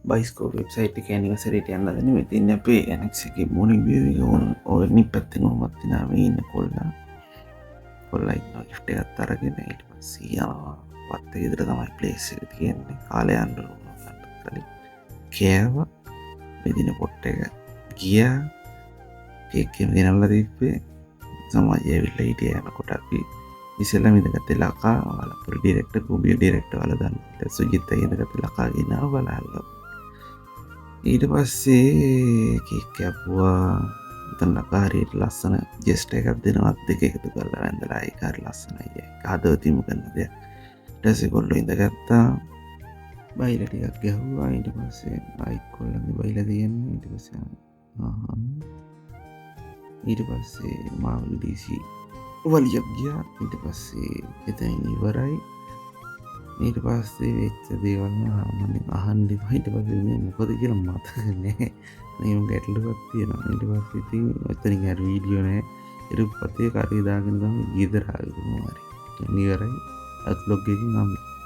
Bioscope website එකේ ඇනිවර්සරියට යන්න හදන්නේ. මෙතන අපේ ඇනෙක්ස් එකේ මොනින් බේබි ඔය නිපැත්තෙන් උමත් දිනා මේ ඉන්න කොල්ලා ඉන්නවා ගිෆ්ට් එකක් අරගෙන. ඊට පස්සේ යනවා වත්ත ගෙදර තමයි ප්ලේස් එක තියෙන්නේ. කාලේ යන්න කලින් කෑවා මෙදින පොට් එක ගියා කේක් එක ගෙනල්ලා දීපේ සමාජය ඇවිල්ලා හිටිය. යනකොට අපි ඉස්සෙල්ලා ඉඳගත්තේ ලකා වලපුර ඩිරෙක්ටර් කුඹිය ඩිරෙක්ටර් වල දන්න සුජිත් ඉඳගත්තේ ලකා ගෙනාව බලහල්ලා. ඊට පස්සේ කේක් කැපුවා. එතන ලකා හරියට ලස්සන ජෙස්ට් එකක් දෙනවත් දෙක එකතු කරලා වැඳලා ඒක හරි ලස්සනයි. හදවතින්ම කරන දෙයක්. ඊට පස්සේ කොල්ලෝ ඉඳගත්තා. බයිලා ටිකක් ගැහුවා. ඊට පස්සේ ආයිත් කොල්ලන්ගේ බයිලා තියෙන්නේ. ඊට පස්සේ ඊට පස්සේ මාවල ඩීසි වලියක් ගියා. ඊට පස්සේ එතනින් ඉවරයි. ඊට පස්සේ වෙච්ච දේවල් මම අහන්න ඉපා. ඊට පස්සේ මේ මොකද කියලා මතක නැහැ. මේ ගැටලුවක් තියෙනවා. ඊට පස්සේ ඉතින් ඔතනින් අර වීඩියෝ නැහැ. ඉරුප්පතේ කරේ දාගෙන තමයි ගියදර ආවේ කොහොම හරි. ඉවරයි. අත් ලොග් එකකින්